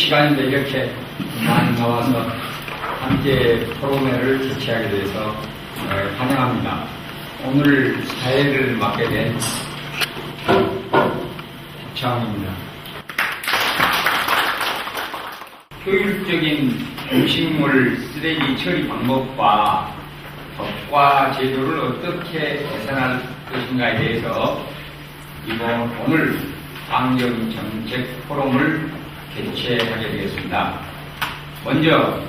시간인데 이렇게 많이 나와서 함께 포럼회를 개최하게 돼서 환영합니다. 오늘 사회를 맡게 된 박창입니다. 효율적인 음식물 쓰레기 처리 방법과 법과 제도를 어떻게 개선할 것인가에 대해서 오늘 환경정책 포럼을 개최하게 되겠습니다. 먼저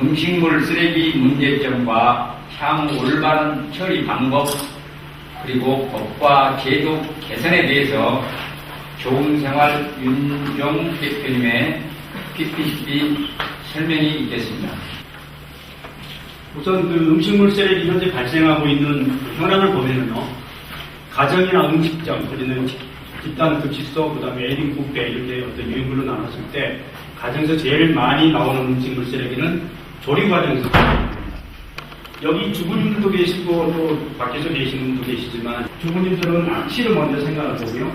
음식물 쓰레기 문제점과 향후 올바른 처리 방법 그리고 법과 제도 개선에 대해서 좋은생활 윤종 대표님의 PPT 설명이 있겠습니다. 우선 그 음식물 쓰레기 현재 발생하고 있는 현황을 보면은요, 가정이나 음식점, 우리는 집단 급식소, 그 다음에 1인 뷔페 이렇게 어떤 유형별로 나눴을 때 가정에서 제일 많이 나오는 음식물 쓰레기는 조리 과정에서 발생합니다. 여기 주부님들도 계시고 또 밖에서 계시는 분도 계시지만 주부님들은 악취를 먼저 생각을 보고요.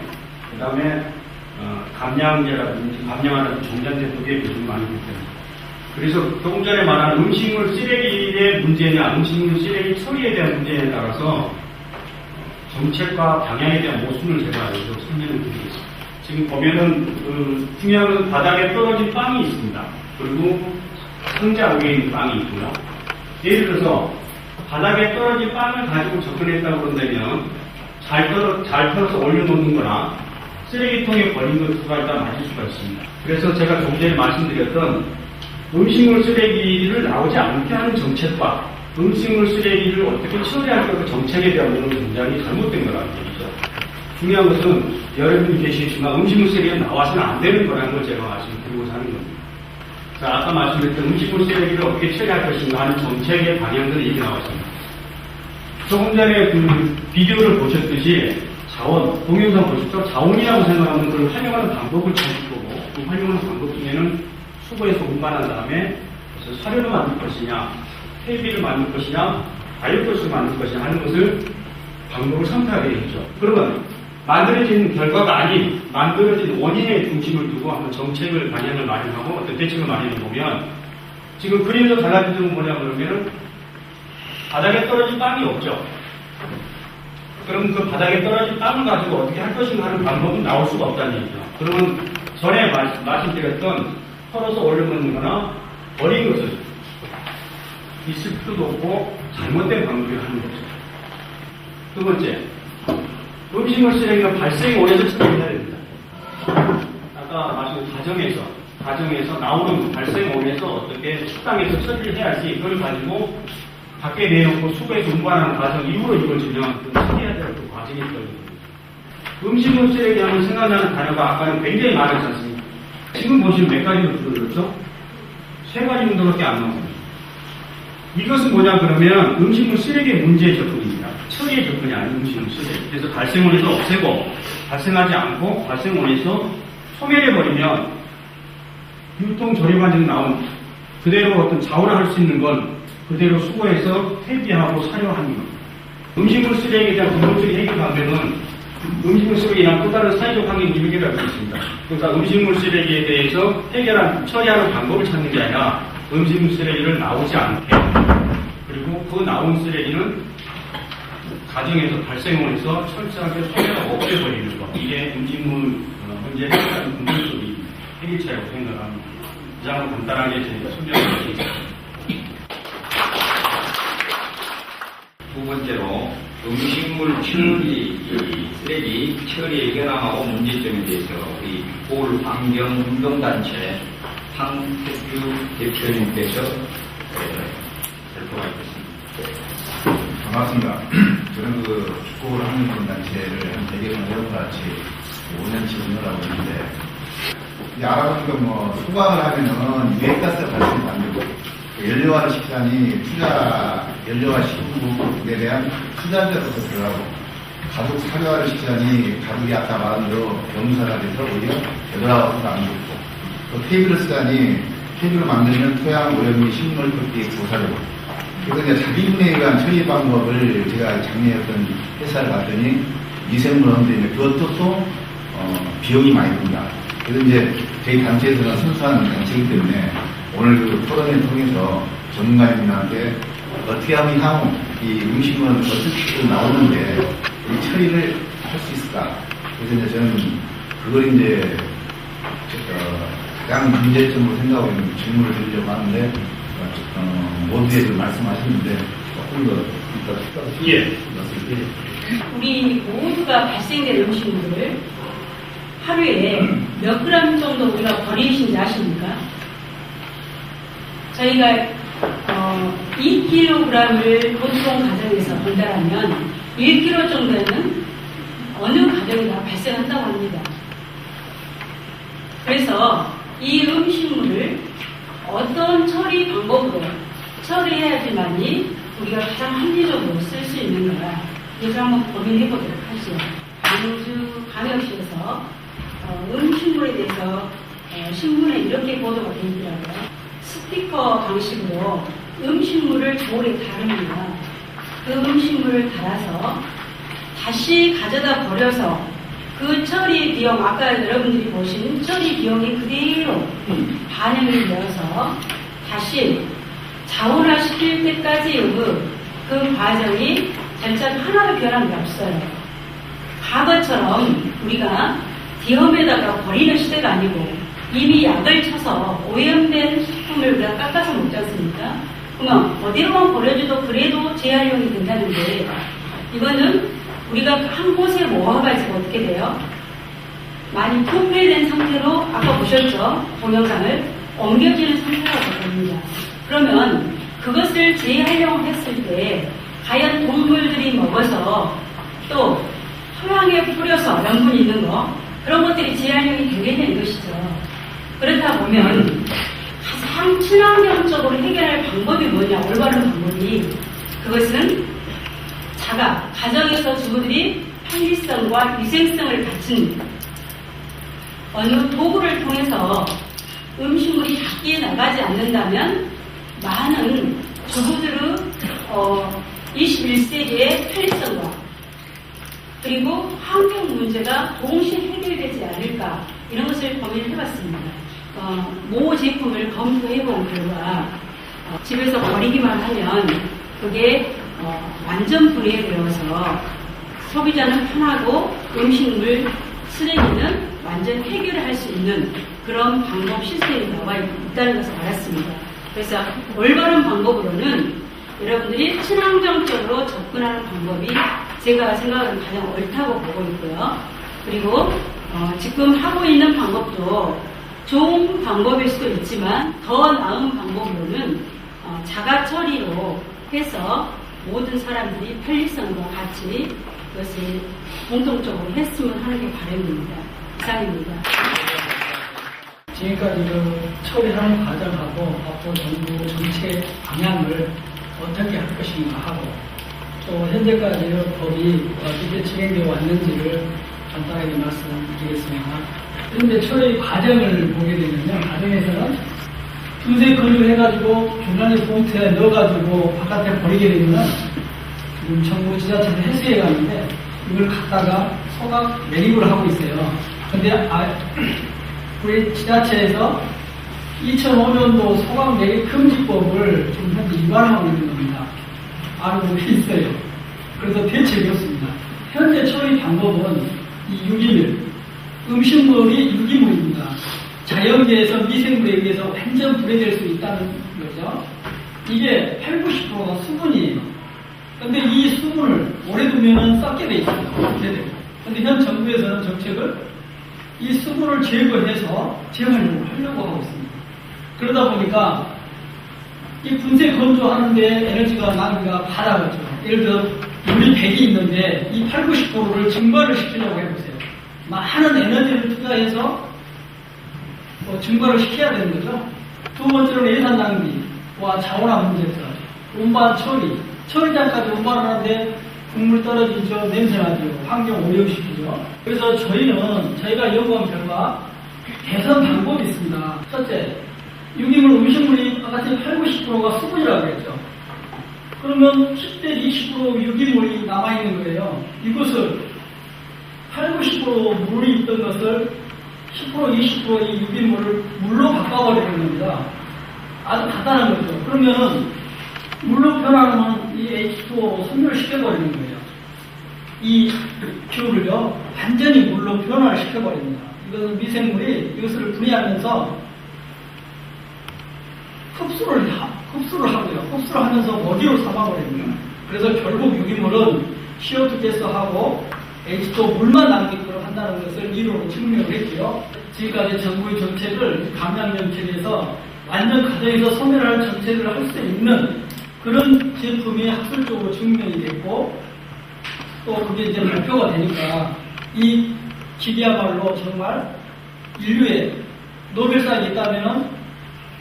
그 다음에 감량제라든지 감량하는 종량제 쪽에 요즘 많이 있습니다. 그래서 조금 전에 말한 음식물 쓰레기의 문제냐 음식물 쓰레기 처리에 대한 문제에 따라서 정책과 방향에 대한 모순을 제가 여기서 설명을 드리겠습니다. 지금 보면은 중요한 건 바닥에 떨어진 빵이 있습니다. 그리고 상자 위에 있는 빵이 있고요. 예를 들어서 바닥에 떨어진 빵을 가지고 접근했다고 그런다면 잘 털어서 올려놓는 거나 쓰레기통에 버린 것과 일단 맞을 수가 있습니다. 그래서 제가 조금 전에 말씀드렸던 음식물 쓰레기를 나오지 않게 하는 정책과 음식물 쓰레기를 어떻게 처리할 까 그 정책에 대한 부분은 굉장히 잘못된 거라는 얘기죠. 중요한 것은 여러분이 계시지만 음식물 쓰레기는 나와서는 안 되는 거라는 걸 제가 말씀드리고자 하는 겁니다. 자, 아까 말씀드렸던 음식물 쓰레기를 어떻게 처리할 것인가 하는 정책의 방향들이 이렇게 나왔습니다. 조금 전에 그 비디오를 보셨듯이 자원, 동영상 보셨죠? 자원이라고 생각하면 그걸 활용하는 방법을 찾을 거고 그 활용하는 방법 중에는 수거해서 운반한 다음에 그래서 사료를 만들 것이냐 폐비를 만들 것이냐 바이오가스를 만들 것이냐 하는 것을 방법을 선택하게 되죠. 그러면 만들어진 결과가 아닌 만들어진 원인의 중심을 두고 한번 정책을 방향을 마련하고 어떤 대책을 마련해 보면 지금 그림에서 달라진 점은 뭐냐 그러면은 바닥에 떨어진 빵이 없죠. 그럼 그 바닥에 떨어진 빵을 가지고 어떻게 할 것인가 하는 방법은 나올 수가 없다는 얘기죠. 그러면 전에 말씀드렸던 털어서 올려놓는 거나 버린 것을 있을 필요도 없고 잘못된 방법을 하는 거죠. 두 번째, 음식물 쓰레기가 발생 원에서 처리해야 됩니다. 아까 말씀드린 가정에서 나오는 발생 원에서 어떻게 식당에서 처리를 해야지 이걸 가지고 밖에 내놓고 수거해서 운반하는 과정 이후로 이루어지면 그 처리해야 될 그 과정이 있거든요. 음식물 쓰레기 하면 생각나는 단어가 아까는 굉장히 많았지 않습니까? 지금 보시면 몇 가지로 줄어들었죠? 3가지 정도밖에 안 나옵니다. 이것은 뭐냐 그러면 음식물 쓰레기의 문제의 접근입니다. 처리의 접근이 아닌 음식물 쓰레기. 그래서 발생원에서 없애고 발생하지 않고 발생원에서 소멸해버리면 유통 조리 과정 나온 그대로 어떤 자원을 할 수 있는 건 그대로 수거해서 폐비하고 사료하는 겁니다. 음식물 쓰레기에 대한 근본적인 해결 방법은 음식물 쓰레기랑 또 다른 사회적 환경 기술이라고 있습니다. 그러니까 음식물 쓰레기에 대해서 처리하는 방법을 찾는 게 아니라 음식물 쓰레기를 나오지 않게 그리고 그 나온 쓰레기는 가정에서 발생원에서 철저하게 소멸하고 없애버리는 것. 이게 음식물 문제 해결하는 근본적인 해결책이라고 생각합니다. 가장 간단하게 저희가 설명드리겠습니다. 두 번째로 음식물 처리, 쓰레기 처리의 현황하고 문제점에 대해서 우리 보울환경운동단체 황태규 대표님께서 발표가 있겠습니다. 반갑습니다. 저는 그 보울환경운동단체를 한 100여 년 같이 5년치 운영하고 있는데 알아보니까 수거를 하면은 유해가스 발생이 안 되고 연료화를 시키자니 연료화 식품에 대한 투자자로서 들어가고 가족 사료화를 시키자니 가족이 아까 말한 대로 병사가 돼서 오히려 되돌아가서도 안 좋고 또 테이블을 쓰자니 테이블을 만들면 토양, 오염이, 식물, 토끼, 고사료 그래서 이제 자기분에 의한 처리 방법을 제가 작년에 어떤 회사를 갔더니 미생물 하는데 그것도 또 비용이 많이 듭니다. 그래서 이제 저희 단체에서는 순수한 단체이기 때문에 오늘 그 토론을 통해서 전문가님들한테 어떻게 하면 향후 이 음식은 어떻게 나오는데 이 처리를 할 수 있을까? 그래서 이제 저는 그걸 이제 가장 문제점으로 생각하고 있는 질문을 드리려고 하는데 모두에 그 말씀하셨는데 조금 더 이따 추가해서 예. 우리 모두가 발생된 음식물을 하루에 몇 그램 정도 우리가 버리신지 아십니까? 저희가 2kg을 보통 가정에서 본다면 1kg 정도는 어느 가정이나 발생한다고 합니다. 그래서 이 음식물을 어떤 처리 방법으로 처리해야지만이 우리가 가장 합리적으로 쓸 수 있는가, 그래서 한번 고민해 보도록 하죠. 광주광역시에서 음식물에 대해서 신문에 이렇게 보도가 되어 있더라고요. 스티커 방식으로 음식물을 저울에 다릅니다. 그 음식물을 달아서 다시 가져다 버려서 그 처리 비용, 아까 여러분들이 보신 처리 비용이 그대로 반영이 되어서 다시 자원화시킬 때까지 그 과정이 절차 하나도 변한 게 없어요. 과거처럼 우리가 디험에다가 버리는 시대가 아니고 이미 약을 쳐서 오염된 식품을 우리가 깎아서 먹지 않습니까? 그러면 어디로만 버려줘도 그래도 재활용이 된다는데 이거는 우리가 한 곳에 모아가지고 어떻게 돼요? 많이 분배된 상태로 아까 보셨죠? 동영상을 옮겨지는 상태라고 봅니다. 그러면 그것을 재활용했을 때 과연 동물들이 먹어서 또 토양에 뿌려서 염분이 있는 거 그런 것들이 재활용이 되겠냐 이것이죠. 그렇다 보면 가장 친환경적으로 해결할 방법이 뭐냐, 올바른 방법이 그것은 가정에서 주부들이 편리성과 위생성을 갖춘 어느 도구를 통해서 음식물이 밖에 나가지 않는다면 많은 주부들의 21세기의 편리성과 그리고 환경 문제가 동시에 해결되지 않을까 이런 것을 고민을 해봤습니다. 모 제품을 검토해본 결과 집에서 버리기만 하면 그게 완전 분해되어서 소비자는 편하고 음식물 쓰레기는 완전 해결을 할 수 있는 그런 방법 시스템이 나와 있다는 것을 알았습니다. 그래서 올바른 방법으로는 여러분들이 친환경적으로 접근하는 방법이 제가 생각하는 가장 옳다고 보고 있고요. 그리고 지금 하고 있는 방법도 좋은 방법일 수도 있지만 더 나은 방법으로는 자가 처리로 해서 모든 사람들이 편리성과 같이 그것을 공통적으로 했으면 하는 게 바람입니다. 이상입니다. 지금까지 그 처리하는 과정하고 앞으로 정부 정책 방향을 어떻게 할 것인가 하고 또 현재까지 법이 어떻게 진행되어 왔는지를 간단하게 말씀드리겠습니다. 그런데 처리 과정을 보게 되면요, 과정에서는 분쇄 건조해가지고 중간에 봉투에 넣어가지고 바깥에 버리게 되면 지금 정부 지자체에서 해수해 가는데 이걸 갖다가 소각 매립을 하고 있어요. 근데 우리 지자체에서 2005년도 소각 매립 금지법을 지금 현재 위반하고 있는 겁니다. 알고 있어요. 그래서 대책이 없습니다. 현재 처리 방법은 이 유기물, 음식물이 유기물입니다. 자연계에서 미생물에 의해서 완전 분해될 수 있다는 거죠. 이게 80~90%가 수분이에요. 근데 이 수분을 오래 두면 썩게 돼 있어요. 근데 현 정부에서는 정책을 이 수분을 제거해서 재활용하려고 하고 있습니다. 그러다 보니까 이 분쇄 건조하는데 에너지가 낭비가 받아가죠. 예를 들어 우리 100이 있는데 이 80~90%를 증발을 시키려고 해보세요. 많은 에너지를 투자해서 증발을 시켜야 되는 거죠. 두 번째로는 예산 낭비와 자원화 문제가 운반 처리장까지 운반을 하는데 국물 떨어지죠, 냄새나죠, 환경 오염시키죠. 그래서 저희가 연구한 결과 개선 방법이 있습니다. 첫째, 유기물 음식물이 아까 80~90%가 수분이라고 했죠. 그러면 10~20% 유기물이 남아있는 거예요. 이것을 80~90% 물이 있던 것을 10% 20%의 유기물을 물로 바꿔버리는 겁니다. 아주 간단한 거죠. 그러면은 물로 변화하면 이 H2O 선멸시켜버리는 거예요. 이 뷰를요 완전히 물로 변화를 시켜버립니다. 이것은 미생물이 이것을 분해하면서 흡수를 하고요. 흡수를 하면서 먹이로 삼아버립니다. 그래서 결국 유기물은 CO2 가스하고 H2O 물만 남기도록 한다는 것을 이론으로 증명을 했고요. 지금까지 정부의 정책을 감량정책에서 완전 가정에서 소멸할 정책을 할 수 있는 그런 제품이 학술적으로 증명이 됐고 또 그게 이제 발표가 되니까 이 기계야말로 정말 인류의 노벨상이 있다면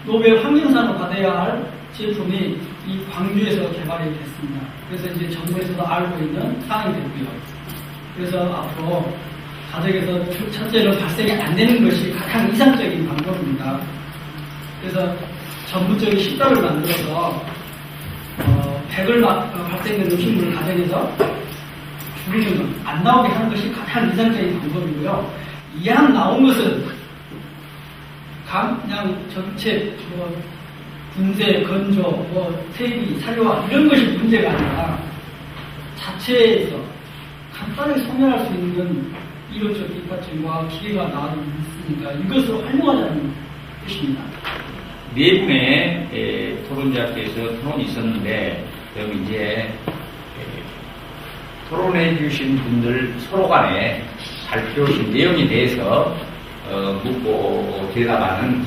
노벨 환경상을 받아야 할 제품이 이 광주에서 개발이 됐습니다. 그래서 이제 정부에서도 알고 있는 사항이 됐고요. 그래서 앞으로 가정에서 첫째로 발생이 안 되는 것이 가장 이상적인 방법입니다. 그래서 전부적인 식단을 만들어서 백을 발생된 음식물을 가정에서 줄이는 안 나오게 하는 것이 가장 이상적인 방법이고요. 이왕 나온 것은 그냥 정책, 분쇄, 건조, 퇴비, 사료화 이런 것이 문제가 아니라 자체에서 간단하게 소멸할 수 있는 이론적 뒷받침과 기계가 나와주고 있으니까 이것을 활용하자는 뜻입니다. 네 분의 토론자께서 토론이 있었는데 그럼 이제 토론해 주신 분들 서로 간에 발표하신 내용에 대해서 묻고 대답하는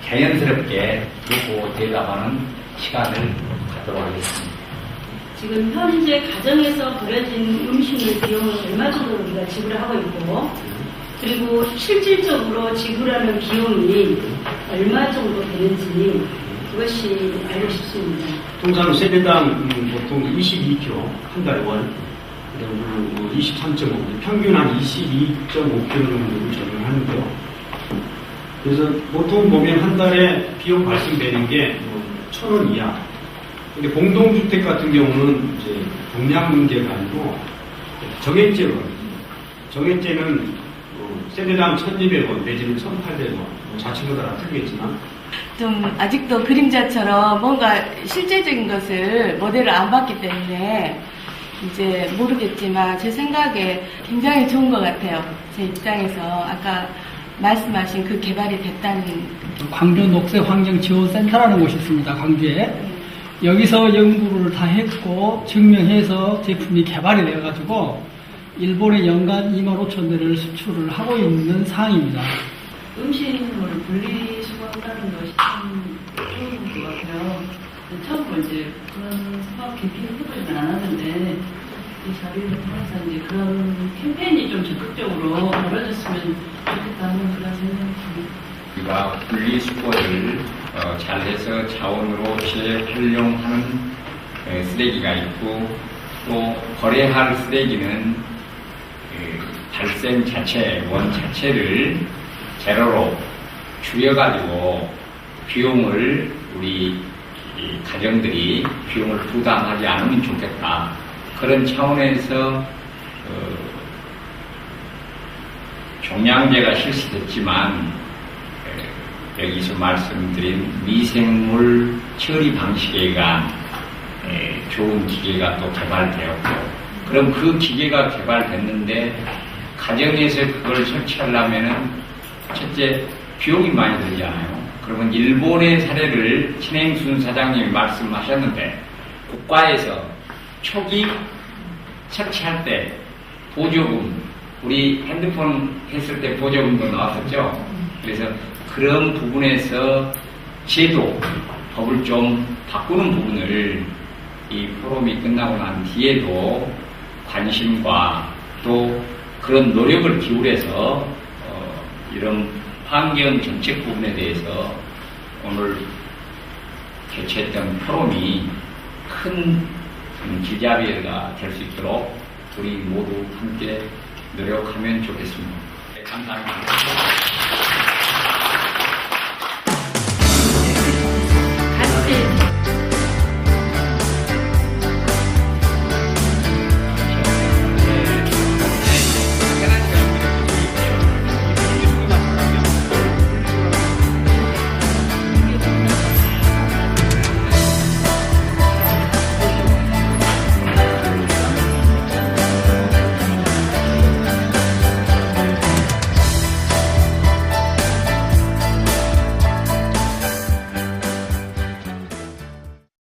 자연스럽게 묻고 대답하는 시간을 갖도록 하겠습니다. 지금 현재 가정에서 버려진 음식물 비용을 얼마 정도 우리가 지불을 하고 있고 그리고 실질적으로 지불하는 비용이 얼마 정도 되는지 그것이 알고 싶습니다. 통상 세대당 보통 22kg 한 달에 월, 그리고 23.5, 평균 한 22.5kg 정도를 적용하는데요. 그래서 보통 보면 한 달에 비용 발생되는 게 1,000원 이하. 근데 공동주택 같은 경우는 이제 동량 문제가 아니고 정액제로, 정액제는 세대당 1,200원 내지는 1,800원, 자치마다 다 틀리겠지만 좀 아직도 그림자처럼 뭔가 실제적인 것을 모델을 안 봤기 때문에 이제 모르겠지만 제 생각에 굉장히 좋은 것 같아요. 제 입장에서 아까 말씀하신 그 개발이 됐다는 광주 녹색환경지원센터라는 곳이 있습니다. 광주에. 여기서 연구를 다 했고 증명해서 제품이 개발이 되어가지고 일본에 연간 25,000대를 수출을 하고 있는 상황입니다. 음식물을 분리수거한다는 것이 참 좋은 것 같아요. 처음으로 이제 그런 사업 캠페인을 해보지는 않았는데 이 자리를 통해서 이제 그런 캠페인이 좀 적극적으로 벌어졌으면 좋겠다는 그런 생각이 듭니다. 우리가 분리수거를 잘해서 자원으로 재활용하는 쓰레기가 있고 또 거래할 쓰레기는 발생 자체, 원 자체를 제로로 줄여가지고 비용을 우리 가정들이 비용을 부담하지 않으면 좋겠다. 그런 차원에서 종량제가 실시됐지만 여기서 말씀드린 미생물 처리 방식에 의한 좋은 기계가 또 개발되었고 그럼 그 기계가 개발됐는데 가정에서 그걸 설치하려면은 첫째 비용이 많이 들잖아요. 그러면 일본의 사례를 신행순 사장님이 말씀하셨는데 국가에서 초기 설치할 때 보조금 우리 핸드폰 했을 때 보조금도 나왔었죠. 그래서 그런 부분에서 제도 법을 좀 바꾸는 부분을 이 포럼이 끝나고 난 뒤에도 관심과 또 그런 노력을 기울여서 이런 환경 정책 부분에 대해서 오늘 개최했던 포럼이 큰 기자회가 될 수 있도록 우리 모두 함께 노력하면 좋겠습니다. 감사합니다.